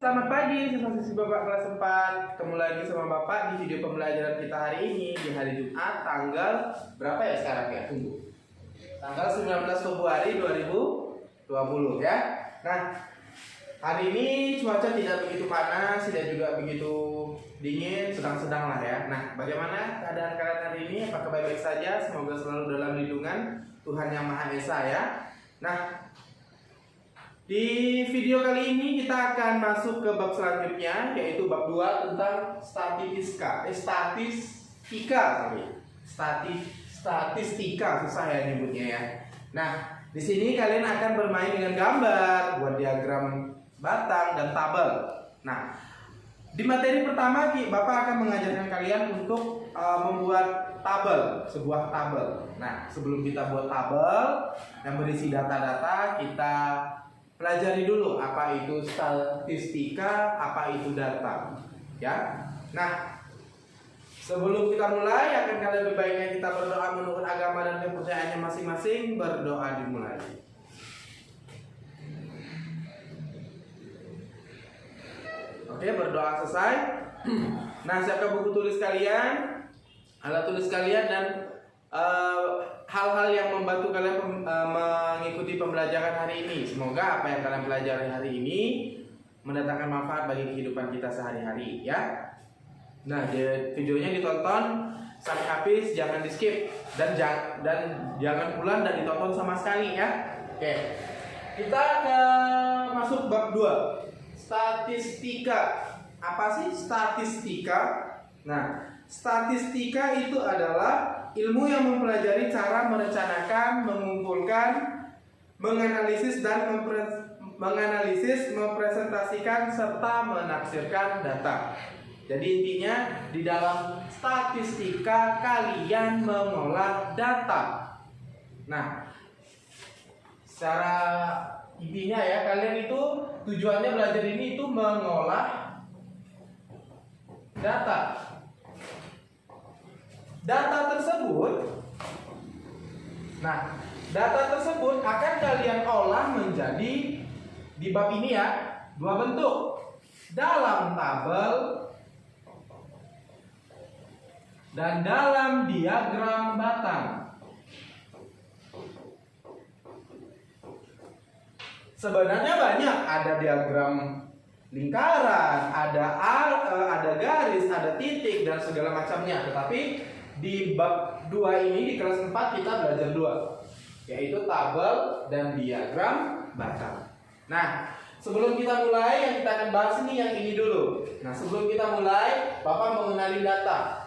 Selamat pagi siswa-siswi Bapak kelas 4. Ketemu lagi sama Bapak di video pembelajaran kita hari ini di hari Jumat tanggal berapa ya sekarang ya? Tunggu. Tanggal 19 Februari 2020 ya. Nah, hari ini cuaca tidak begitu panas, tidak juga begitu dingin, sedang-sedang lah ya. Nah, bagaimana keadaan kalian hari ini? Apakah baik-baik saja? Semoga selalu dalam lindungan Tuhan Yang Maha Esa ya. Nah, di video kali ini kita akan masuk ke bab selanjutnya, yaitu bab 2 tentang statistika, susah ya nyebutnya ya. Nah, di sini kalian akan bermain dengan gambar, buat diagram batang dan tabel. Nah, di materi pertama Bapak akan mengajarkan kalian untuk membuat tabel, sebuah tabel. Nah, sebelum kita buat tabel yang berisi data-data, kita pelajari dulu apa itu statistika, apa itu data, ya. Nah, sebelum kita mulai, akan kalian lebih baiknya kita berdoa menurut agama dan kepercayaannya masing-masing. Berdoa dimulai. Oke, berdoa selesai. Nah, siapkan buku tulis kalian, alat tulis kalian, dan hal-hal yang membantu kalian mengikuti pembelajaran hari ini. Semoga apa yang kalian pelajari hari ini mendatangkan manfaat bagi kehidupan kita sehari-hari ya. Nah, videonya ditonton sampai habis, jangan di skip dan jangan pulang dan ditonton sama sekali ya. Oke, kita masuk bab 2, statistika. Apa sih statistika? Nah, statistika itu adalah ilmu yang mempelajari cara merencanakan, mengumpulkan, menganalisis, mempresentasikan, serta menafsirkan data. Jadi intinya di dalam statistika kalian mengolah data. Nah, secara intinya ya, kalian itu tujuannya belajar ini itu mengolah data. Data tersebut akan kalian olah menjadi, di bab ini ya, 2 bentuk, dalam tabel dan dalam diagram batang. Sebenarnya banyak, ada diagram lingkaran, ada garis, ada titik, dan segala macamnya. Tetapi di bab 2 ini, di kelas 4 kita belajar 2, yaitu tabel dan diagram batang. Nah, sebelum kita mulai, yang kita akan bahas yang ini dulu. Nah, sebelum kita mulai, Bapak mengenali data.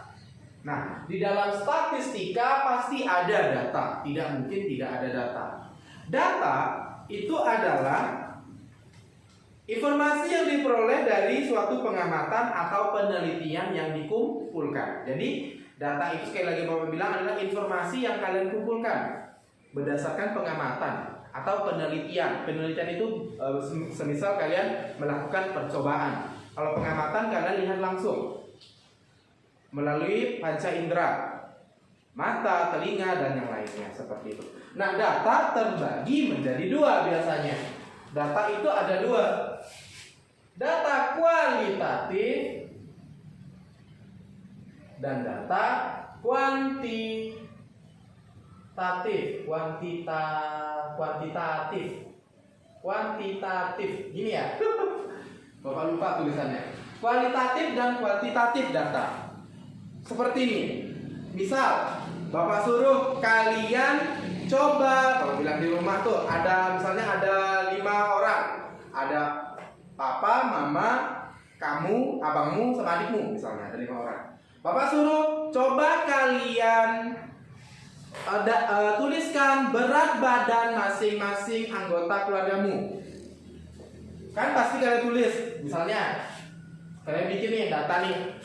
Nah, di dalam statistika pasti ada data, tidak mungkin tidak ada data. Data itu adalah informasi yang diperoleh dari suatu pengamatan atau penelitian yang dikumpulkan. Jadi data itu, sekali lagi Bapak bilang, adalah informasi yang kalian kumpulkan berdasarkan pengamatan atau penelitian. Penelitian itu semisal kalian melakukan percobaan. Kalau pengamatan kalian lihat langsung melalui panca indera, mata, telinga, dan yang lainnya seperti itu. Nah, data terbagi menjadi 2 biasanya. Data itu ada 2. Data kualitatif dan data kuantitatif. Gini ya. Bapak lupa tulisannya. Kualitatif dan kuantitatif data. Seperti ini. Misal, Bapak suruh kalian coba, kalau bilang di rumah tuh misalnya ada 5 orang. Ada papa, mama, kamu, abangmu, sama adikmu, misalnya ada 5 orang. Bapak suruh coba kalian tuliskan berat badan masing-masing anggota keluargamu. Kan pasti kalian tulis. Misalnya kalian bikin nih data nih.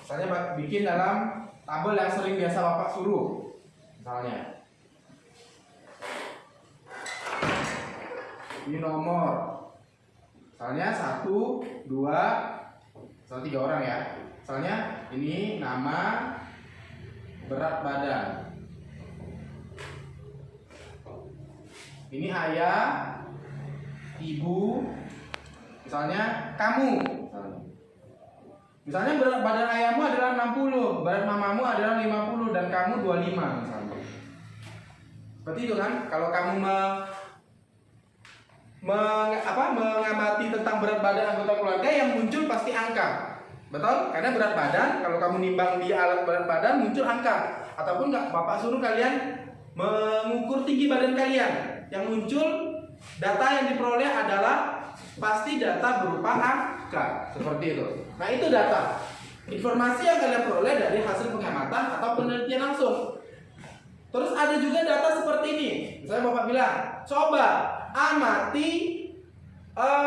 Misalnya bikin dalam tabel yang sering biasa Bapak suruh. Misalnya ini nomor, misalnya 1, 2, misalnya 3 orang ya. Misalnya ini nama, berat badan, ini ayah, ibu, Misalnya kamu. Misalnya berat badan ayahmu adalah 60, berat mamamu adalah 50 dan kamu 25 misalnya. Seperti itu kan? Kalau kamu mengamati tentang berat badan anggota keluarga, yang muncul pasti angka. Betul? Karena berat badan, kalau kamu nimbang di alat berat badan muncul angka. Ataupun nggak, Bapak suruh kalian mengukur tinggi badan kalian, yang muncul data yang diperoleh adalah pasti data berupa angka. Seperti itu. Nah, itu data. Informasi yang kalian peroleh dari hasil pengamatan atau penelitian langsung. Terus ada juga data seperti ini. Misalnya Bapak bilang, coba amati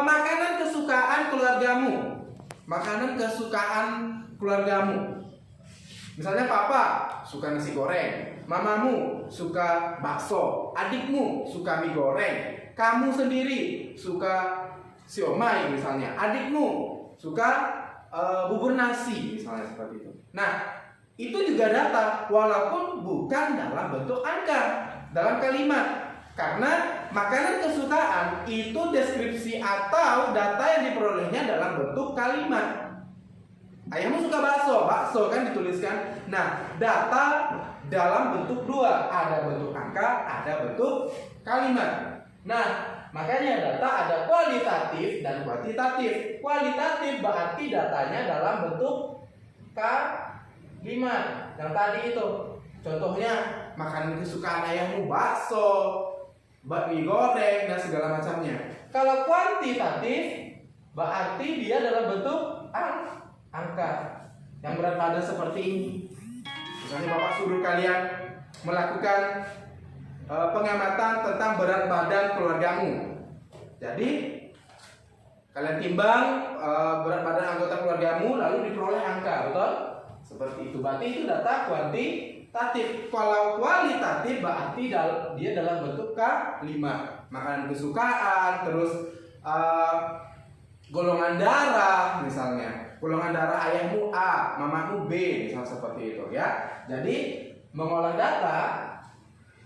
makanan kesukaan keluargamu. Makanan kesukaan keluargamu. Misalnya Papa suka nasi goreng, mamamu suka bakso, adikmu suka mie goreng, kamu sendiri suka siomay misalnya, adikmu suka bubur nasi misalnya, seperti itu. Nah, itu juga data walaupun bukan dalam bentuk angka, dalam kalimat. Karena makanan kesukaan itu deskripsi atau data yang diperolehnya dalam bentuk kalimat. Ayahmu suka bakso, bakso kan dituliskan. Nah, data dalam bentuk dua, ada bentuk angka, ada bentuk kalimat. Nah, makanya data ada kualitatif dan kuantitatif. Kualitatif berarti datanya dalam bentuk kalimat. Yang tadi itu, contohnya makanan kesukaan ayahmu bakso, mie goreng dan segala macamnya. Kalau kuantitatif berarti dia dalam bentuk angka. Yang berat badan seperti ini. Misalnya Bapak suruh kalian melakukan pengamatan tentang berat badan keluargamu. Jadi kalian timbang berat badan anggota keluargamu lalu diperoleh angka, betul? Seperti itu. Berarti itu data kuantitatif. Kalau kualitatif berarti dia dalam bentuk kalimat. Makanan kesukaan, terus golongan darah misalnya. Golongan darah ayahmu A, mamamu B, misalnya seperti itu ya. Jadi mengolah data,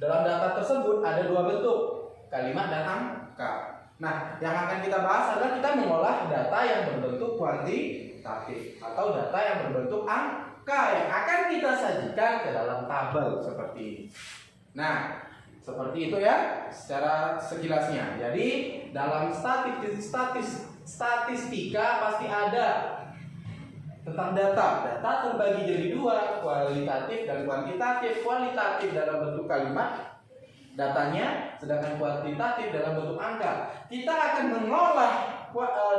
dalam data tersebut ada dua bentuk, kalimat dan angka. Nah, yang akan kita bahas adalah kita mengolah data yang berbentuk kuantitatif atau data yang berbentuk angka yang akan kita sajikan ke dalam tabel seperti ini. Nah, seperti itu ya secara sekilasnya. Jadi dalam statistika pasti ada tentang data terbagi jadi dua, kualitatif dan kuantitatif. Kualitatif dalam bentuk kalimat datanya, sedangkan kuantitatif dalam bentuk angka. Kita akan mengolah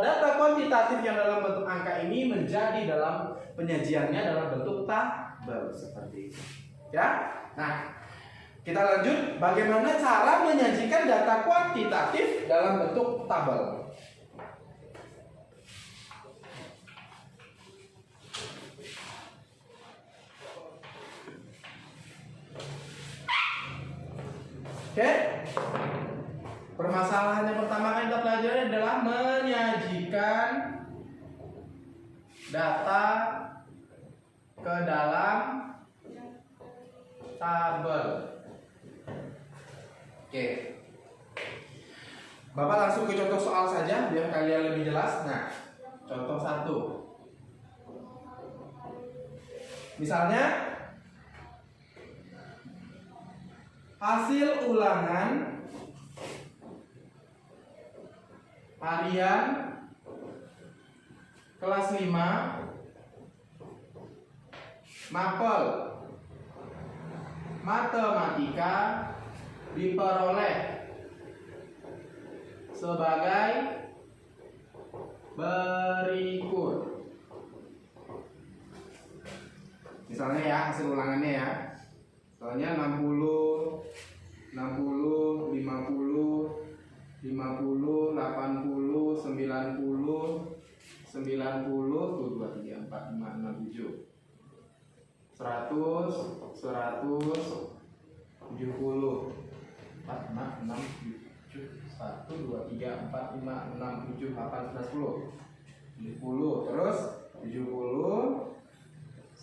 data kuantitatif yang dalam bentuk angka ini menjadi dalam penyajiannya dalam bentuk tabel seperti itu. Ya. Nah, kita lanjut bagaimana cara menyajikan data kuantitatif dalam bentuk tabel. Oke, permasalahan yang pertama yang kita pelajari adalah menyajikan data ke dalam tabel. Oke, Bapak langsung ke contoh soal saja biar kalian lebih jelas. Nah, contoh 1. Misalnya hasil ulangan harian kelas 5 mapel matematika diperoleh sebagai berikut. Misalnya ya hasil ulangannya ya. Soalnya 60, 50, 50, 50, 80, 90, 90 tuh 2, 3, 4, 5, 6, 7 100, 100, 70 4, 5, 6, 7 1, 2, 3, 4, 5, 6, 7 8, 11, 10 70 terus 70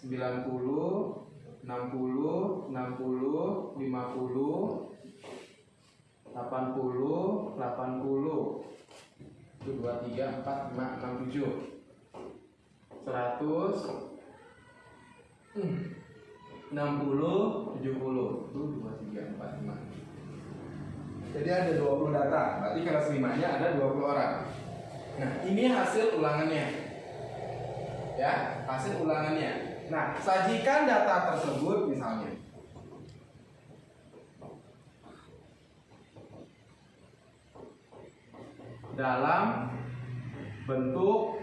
90 60, 60, 50, 80, 80, 1, 2, 3, 4, 5, 6, 7. 100, 60, 70. 1, 2, 3, 4, 5. Jadi ada 20 data. Berarti kelas 5-nya ada 20 orang. Nah, ini hasil ulangannya. Ya, hasil ulangannya. Nah, sajikan data tersebut misalnya. Dalam bentuk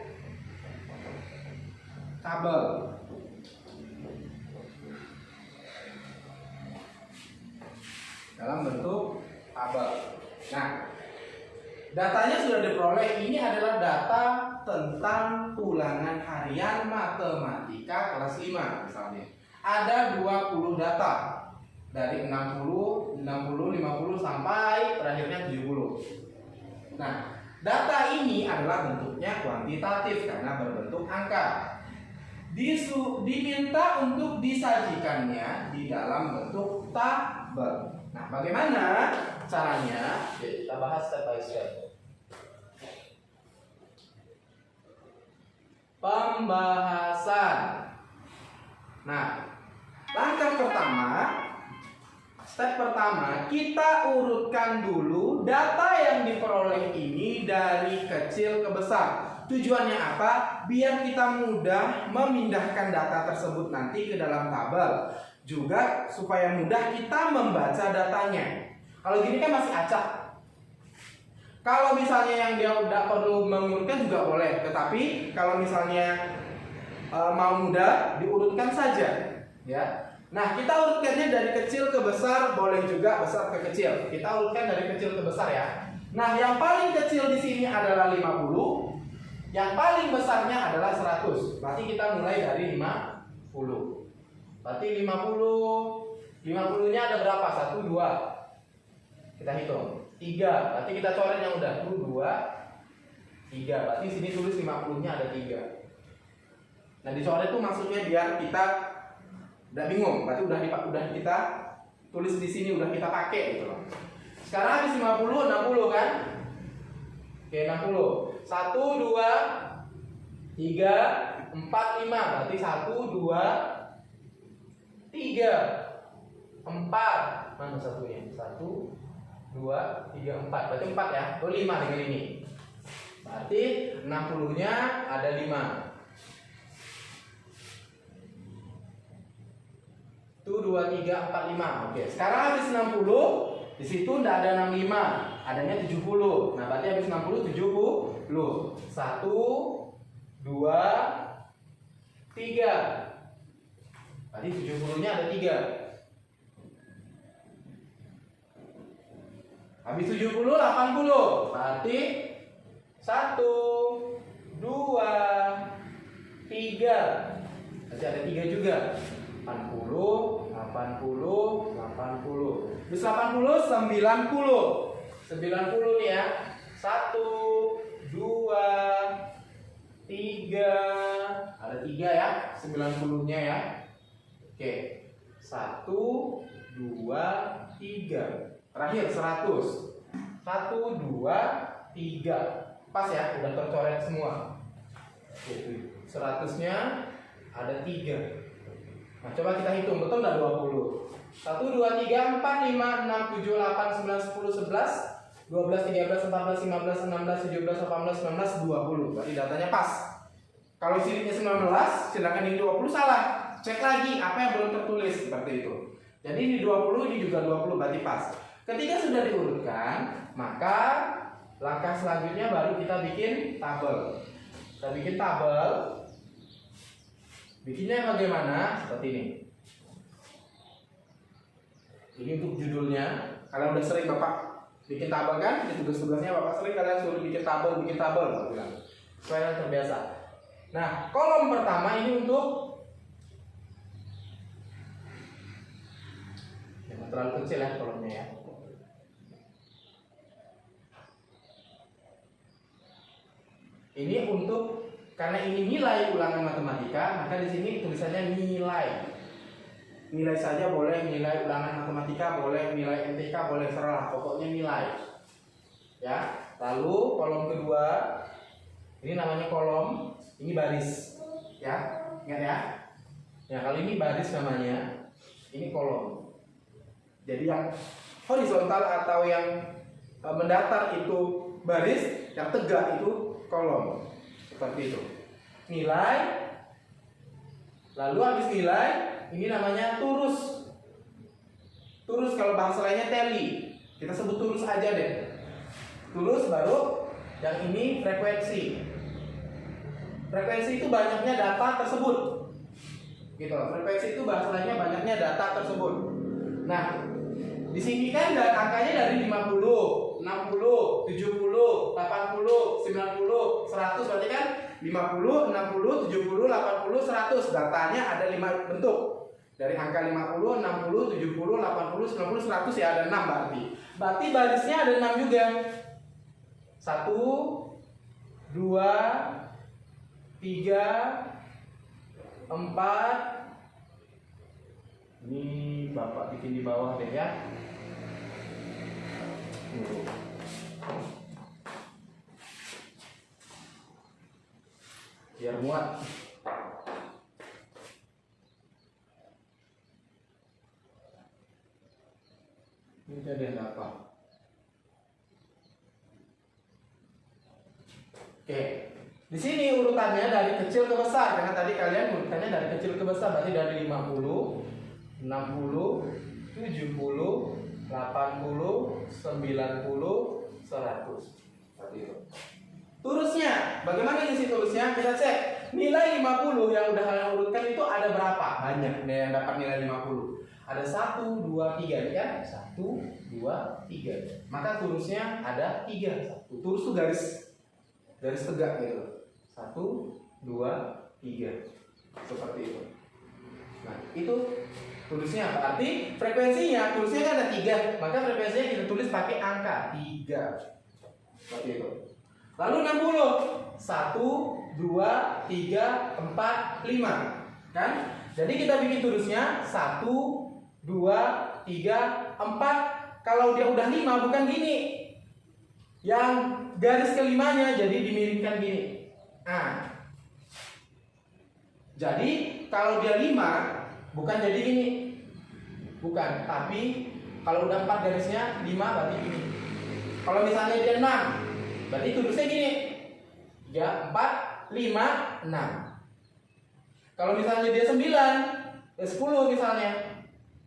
tabel. Dalam bentuk tabel. Nah, datanya sudah diperoleh. Ini adalah data tentang ulangan harian matematika kelas 5 misalnya. Ada 20 data. Dari 60, 50 sampai terakhirnya 70. Nah, data ini adalah bentuknya kuantitatif karena berbentuk angka. Diminta untuk disajikannya di dalam bentuk tabel. Nah, bagaimana caranya? Kita bahas step by step. Pembahasan. Nah, langkah pertama, step pertama, kita urutkan dulu data yang diperoleh ini dari kecil ke besar. Tujuannya apa? Biar kita mudah memindahkan data tersebut nanti ke dalam tabel. Juga supaya mudah kita membaca datanya. Kalau gini kan masih acak. Kalau misalnya yang dia tidak perlu mengurutkan juga boleh. Tetapi kalau misalnya mau mudah, diurutkan saja. Ya. Nah, kita urutkannya dari kecil ke besar, boleh juga besar ke kecil. Kita urutkan dari kecil ke besar ya. Nah, yang paling kecil di sini adalah 50. Yang paling besarnya adalah 100. Berarti kita mulai dari 50. Berarti 50-nya ada berapa? 1, 2. Kita hitung. 3. Berarti kita coret yang udah. 1, 2, 3. Berarti sini tulis 50-nya ada 3. Nah, dicoret itu maksudnya biar kita udah bingung. Berarti udah kita tulis di sini, udah kita pakai gitu loh. Sekarang habis 50, 60 kan? Oke, 60. 1, 2, 3, 4, 5. Berarti 1, 2, 3, 4. Mana satunya? 1, 2, 3, 4. Berarti 4 ya. Oh, 5 dengan ini. Berarti 60-nya ada 5. Tuh 2, 3, 4, 5. Oke, sekarang habis 60. Di situ tidak ada 65, adanya 70. Nah, berarti habis 60 70. 1, 2, 3. Berarti 70-nya ada 3. Habis 70 80. Berarti 1, 2, 3. Berarti ada 3 juga. 80, 80, 80. Habis 80, 90. 90 nih ya. 1, 2, 3. Ada 3 ya, 90-nya ya. Oke. 1, 2, 3. Terakhir 100. 1, 2, 3. Pas ya, udah tercoret semua. Oke, 100-nya ada 3. Nah, coba kita hitung, betul nggak 20? 1, 2, 3, 4, 5, 6, 7, 8, 9, 10, 11, 12, 13, 14, 15, 16, 17, 18, 19, 20. Berarti datanya pas. Kalau sirinya 19, sedangkan ini 20 salah. Cek lagi apa yang belum tertulis, seperti itu. Jadi ini 20, ini juga 20, berarti pas. Ketika sudah diurutkan, maka langkah selanjutnya baru kita bikin tabel. Kita bikin tabel. Bikinnya bagaimana? Seperti ini. Ini untuk judulnya. Kalian udah sering Bapak bikin tabel kan? Di tugas-tugasnya Bapak sering kalian suruh bikin tabel, Bapak bilang. Supaya terbiasa. Nah, kolom pertama ini untuk jangan terlalu kecil ya kolomnya ya. Ini untuk, karena ini nilai ulangan matematika, maka di sini tulisannya nilai. Nilai saja boleh, nilai ulangan matematika boleh, nilai MTK boleh, serah, pokoknya nilai. Ya. Lalu kolom kedua, ini namanya kolom, ini baris, ya, ingat ya. Ya kali ini baris namanya, ini kolom. Jadi yang horizontal atau yang mendatar itu baris, yang tegak itu kolom, seperti itu. Nilai, lalu habis nilai, ini namanya turus. Turus kalau bahasa lainnya tally, kita sebut turus aja deh. Turus baru yang ini frekuensi. Frekuensi itu banyaknya data tersebut. Gitu. Frekuensi itu bahasa lainnya banyaknya data tersebut. Nah, di sini kan angkanya dari 50, 60, 70, 80, 90, 100, berarti kan 50, 60, 70, 80, 100. Datanya ada 5 bentuk. Dari angka 50, 60, 70, 80, 90, 100 ya ada 6 berarti. Berarti barisnya ada 6 juga. 1, 2, 3, 4. Ini Bapak bikin di bawah deh ya. Biar muat. Ini jadi apa? Oke, di sini urutannya dari kecil ke besar. Karena tadi kalian urutannya dari kecil ke besar, berarti dari 50, 60, 70, 80, 90, 100. Seperti itu. Turusnya, bagaimana isi turusnya? Kita cek. Nilai 50 yang udah kalian urutkan itu ada berapa? Banyak yang dapat nilai 50. Ada 1, 2, 3 ya. 1, 2, 3. Maka turusnya ada 3. Turus itu garis tegak gitu. 1, 2, 3. Seperti itu. Nah, itu tulisnya berarti frekuensinya, tulisnya kan ada 3, maka frekuensinya kita tulis pakai angka 3. Seperti itu. Lalu 60. 1, 2, 3, 4, 5. Kan? Jadi kita bikin tulisnya 1, 2, 3, 4. Kalau dia udah 5 bukan gini. Yang garis kelimanya jadi dimiringkan gini. Nah. Jadi kalau dia 5 bukan jadi gini. Bukan, tapi kalau udah 4 garisnya 5 berarti gini. Kalau misalnya dia 6, berarti tulisnya gini. 3, 4, 5, 6. Kalau misalnya dia 9, 10 misalnya.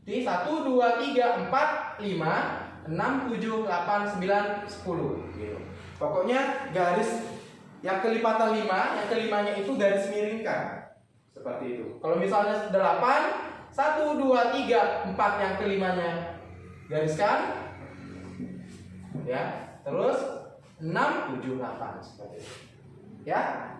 Di 1, 2, 3, 4, 5, 6, 7, 8, 9, 10 gitu. Pokoknya garis yang kelipatan 5, yang kelimanya itu garis miringkan. Seperti itu. Kalau misalnya 8, 1, 2, 3, 4 yang kelimanya gariskan. Ya. Terus 6, 7, 8 seperti itu. Ya.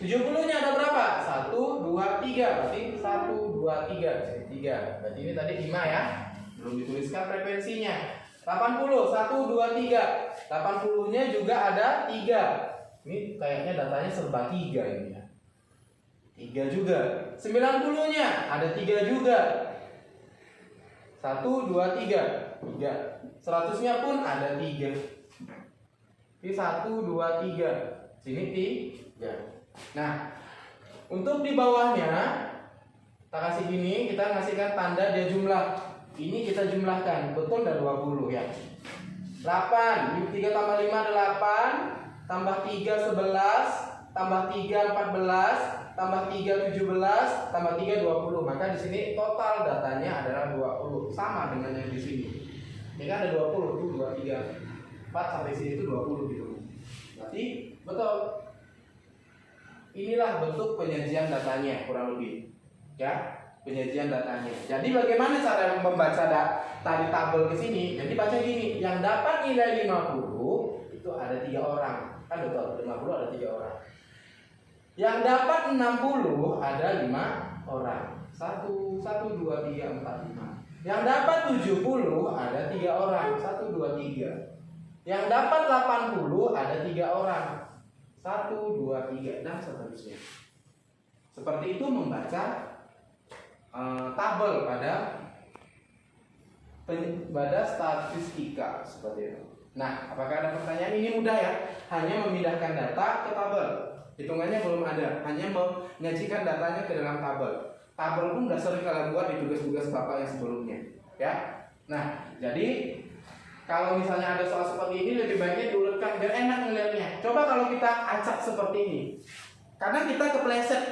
70-nya ada berapa? 1, 2, 3. Berarti 1, 2, 3. Jadi 3. Berarti ini tadi 5 ya. Belum dituliskan frekuensinya. 80, 1, 2, 3. 80-nya juga ada 3. Ini kayaknya datanya serba 3 ini ya. 3 juga. 90-nya ada 3 juga. 1, 2, 3. 3. 100-nya pun ada 3. Ini 1, 2, 3. Sini 3. Nah, untuk di bawahnya kita kasih gini, kita ngasihkan tanda dia jumlah. Ini kita jumlahkan, betul dan 20 ya. 8, 3 tambah 5 ada 8, tambah 3 11, tambah 3 14, tambah 3 17, tambah 3 20. Maka di sini total datanya adalah 20. Sama dengan yang di sini. Ini kan ada 20 tuh, 2 3 4 sampai sini itu 20 gitu. Berarti betul. Inilah bentuk penyajian datanya kurang lebih. Ya, penyajian datanya. Jadi bagaimana cara membaca tadi tabel ke sini? Jadi baca gini, yang dapat nilai 50 itu ada 3 orang. Kan betul, 50 ada 3 orang. Yang dapat 60 ada 5 orang. 1 2 3 4 5. Yang dapat 70 ada 3 orang. 1 2 3. Yang dapat 80 ada 3 orang. 1 2 3 dan seterusnya. Seperti itu membaca tabel pada statistika seperti itu. Nah, apakah ada pertanyaan? Ini mudah ya, hanya memindahkan data ke tabel. Hitungannya belum ada, hanya menyajikan datanya ke dalam tabel. Tabel pun sudah sering kalian buat di tugas-tugas Bapak yang sebelumnya, ya. Nah, jadi kalau misalnya ada soal seperti ini lebih baiknya diurutkan biar enak ngeliatnya. Coba kalau kita acak seperti ini, karena kita kepleset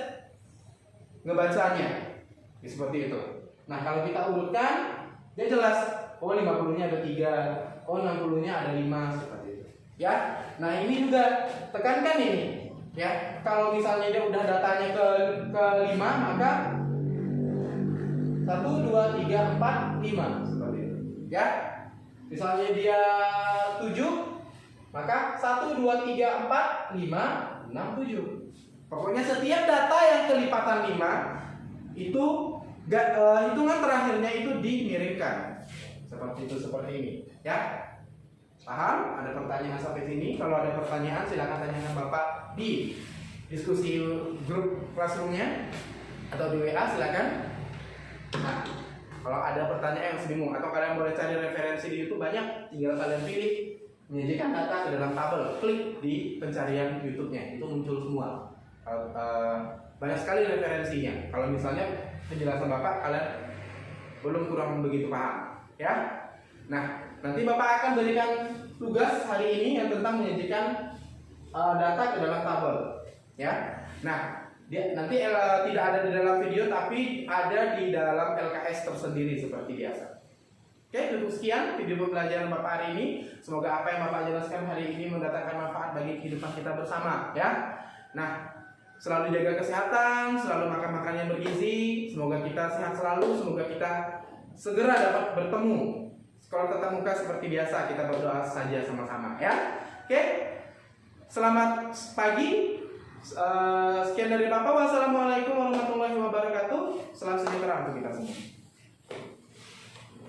ngebacanya, ya, seperti itu. Nah, kalau kita urutkan, dia jelas. Oh, 50-nya ada 3, oh 60-nya ada 5, seperti itu. Ya. Nah, ini juga tekankan ini. Ya, kalau misalnya dia udah datanya ke 5, maka 1 2 3 4 5 seperti itu. Ya. Misalnya dia 7, maka 1 2 3 4 5 6 7. Pokoknya setiap data yang kelipatan 5 itu hitungan terakhirnya itu dimiringkan. Seperti ini, ya. Paham? Ada pertanyaan sampai sini? Kalau ada pertanyaan silakan tanyakan Bapak di diskusi grup classroom-nya atau di WA silakan. Nah, kalau ada pertanyaan yang bingung atau kalian boleh cari referensi di YouTube banyak, tinggal kalian pilih menyajikan data ke dalam tabel, klik di pencarian YouTube-nya, itu muncul semua. Banyak sekali referensinya. Kalau misalnya penjelasan Bapak kalian kurang begitu paham, ya. Nah, nanti Bapak akan berikan tugas hari ini yang tentang menyajikan data ke dalam tabel, ya. Nah, nanti tidak ada di dalam video tapi ada di dalam LKS tersendiri seperti biasa. Oke, cukup sekian video pembelajaran Bapak hari ini. Semoga apa yang Bapak jelaskan hari ini mendatangkan manfaat bagi kehidupan kita bersama, ya. Nah, selalu jaga kesehatan, selalu makan makanan yang bergizi. Semoga kita sehat selalu, semoga kita segera dapat bertemu. Kalau tetap muka seperti biasa, kita berdoa saja sama-sama, ya. Oke, selamat pagi. Sekian dari Bapak. Wassalamualaikum warahmatullahi wabarakatuh. Salam sejahtera untuk kita semua.